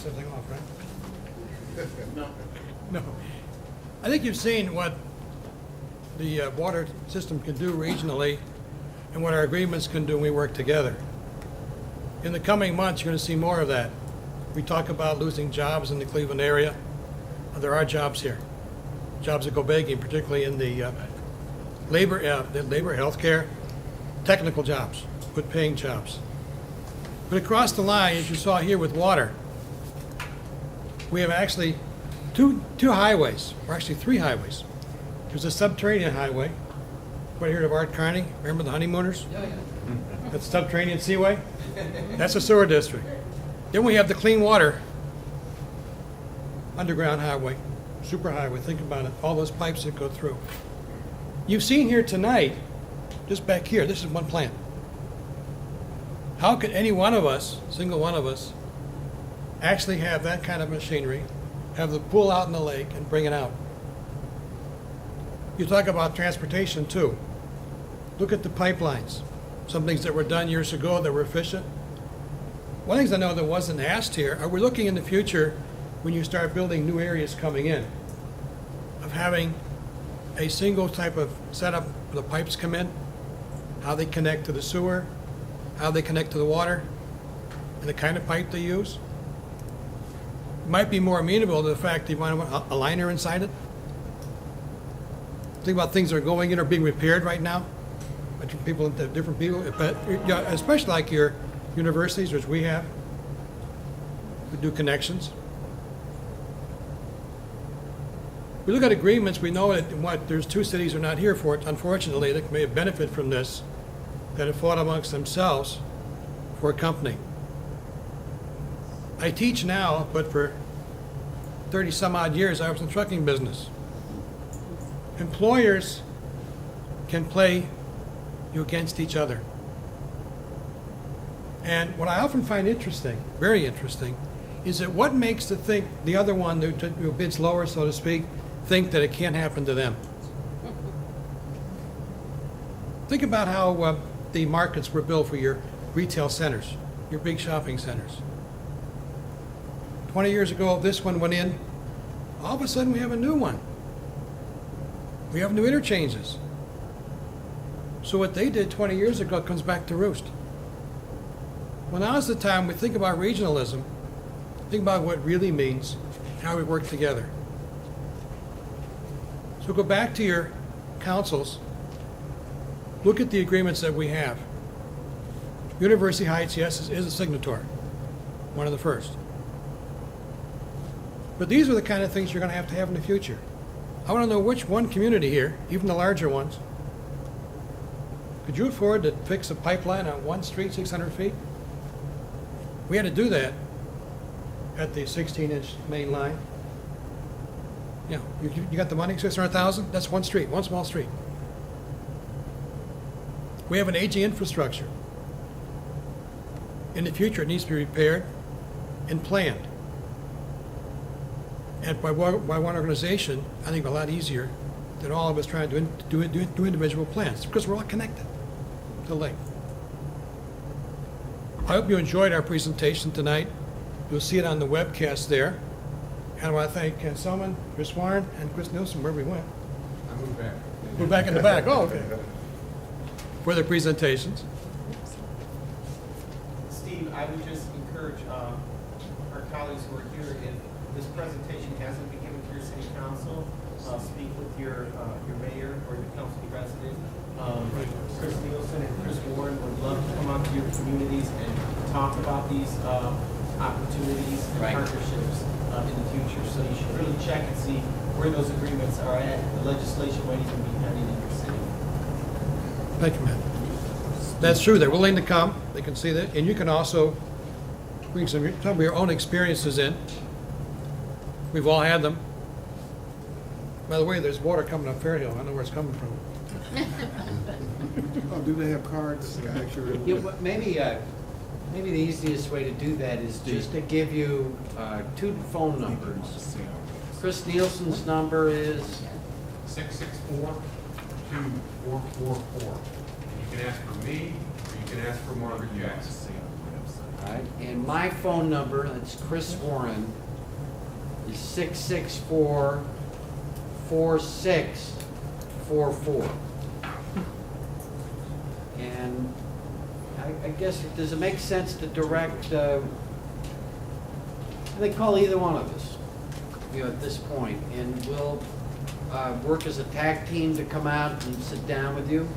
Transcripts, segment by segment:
this thing off, right? No. No. I think you've seen what the water system can do regionally and what our agreements can do when we work together. In the coming months, you're going to see more of that. We talk about losing jobs in the Cleveland area. There are jobs here. Jobs that go begging, particularly in the labor, healthcare, technical jobs, good paying jobs. But across the line, as you saw here with water, we have actually two highways, or actually three highways. There's a subterranean highway. Everybody heard of Art Carney? Remember the honeymooners? Yeah, yeah. That's the subterranean seaway. That's a sewer district. Then we have the clean water underground highway, super highway. Think about it, all those pipes that go through. You've seen here tonight, just back here, this is one plant. How could any one of us, single one of us, actually have that kind of machinery, have the pool out in the lake and bring it out? You talk about transportation too. Look at the pipelines. Some things that were done years ago that were efficient. One of the things I know that wasn't asked here, are we looking in the future when you start building new areas coming in, of having a single type of setup where the pipes come in, how they connect to the sewer, how they connect to the water, and the kind of pipe they use? Might be more amenable to the fact that you want a liner inside it. Think about things that are going in or being repaired right now by different people, but yeah, especially like your universities, which we have, we do connections. We look at agreements, we know that there's two cities who are not here for it, unfortunately, that may benefit from this, that have fought amongst themselves for a company. I teach now, but for 30 some odd years I was in the trucking business. Employers can play you against each other. And what I often find interesting, very interesting, is that what makes the other one who bids lower, so to speak, think that it can't happen to them. Think about how the markets were built for your retail centers, your big shopping centers. 20 years ago, this one went in. All of a sudden, we have a new one. We have new interchanges. So what they did 20 years ago comes back to roost. Well, now's the time we think about regionalism, think about what it really means, how we work together. So go back to your councils, look at the agreements that we have. University Heights, yes, is a signatory, one of the first. But these are the kind of things you're going to have in the future. I want to know which one community here, even the larger ones, could you afford to fix a pipeline on one street 600 feet? We had to do that at the 16-inch main line. You know, you got the money, 600,000? That's one street, one small street. We have an aging infrastructure. In the future, it needs to be repaired and planned. And by one organization, I think a lot easier than all of us trying to do individual plans, because we're all connected to the lake. I hope you enjoyed our presentation tonight. You'll see it on the webcast there. And I want to thank Ken Selman, Chris Warren, and Chris Nielsen, where we went. I moved back. We're back in the back. Oh, okay. For their presentations. Steve, I would just encourage our colleagues who are here, if this presentation hasn't been given to your city council, speak with your mayor or your council president. Chris Nielsen and Chris Warren would love to come out to your communities and talk about these opportunities and partnerships in the future. So you should really check and see where those agreements are at. The legislation might even be pending in your city. Thank you, Matt. That's true. They're willing to come. They can see that. And you can also bring some of your own experiences in. We've all had them. By the way, there's water coming up Fairhill. I know where it's coming from. Oh, do they have cards? Yeah, but maybe the easiest way to do that is just to give you two phone numbers. Chris Nielsen's number is 664-2444. You can ask for me, or you can ask for Margaret Jackson. All right, and my phone number, that's Chris Warren, is 664-4644. And I guess, does it make sense to direct, I think call either one of us, at this point, and we'll work as a tag team to come out and sit down with you.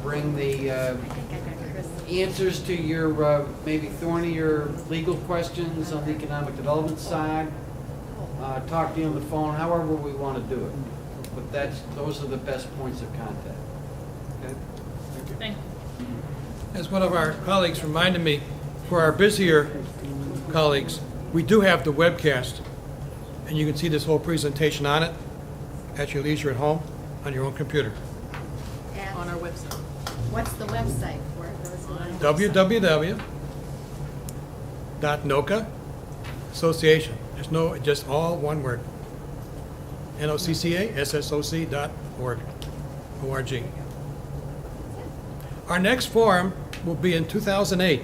Bring the answers to your maybe thornier legal questions on the economic development side. Talk to you on the phone, however we want to do it. But those are the best points of contact. Okay? Thank you. As one of our colleagues reminded me, for our busier colleagues, we do have the webcast, and you can see this whole presentation on it at your leisure at home on your own computer. On our website. What's the website for those who want to? www.NOCCA Association. There's no, just all one word. NOCCA-SSOC.org. O-R-G. Our next forum will be in 2008.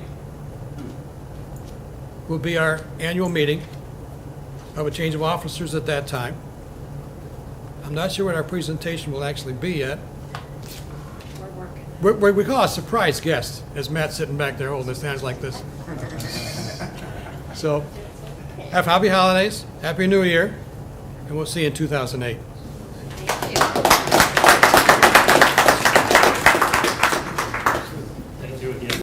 Will be our annual meeting of a change of officers at that time. I'm not sure what our presentation will actually be yet. We're working. We call it a surprise guest, as Matt's sitting back there holding his hands like this. So, have happy holidays, happy new year, and we'll see you in 2008.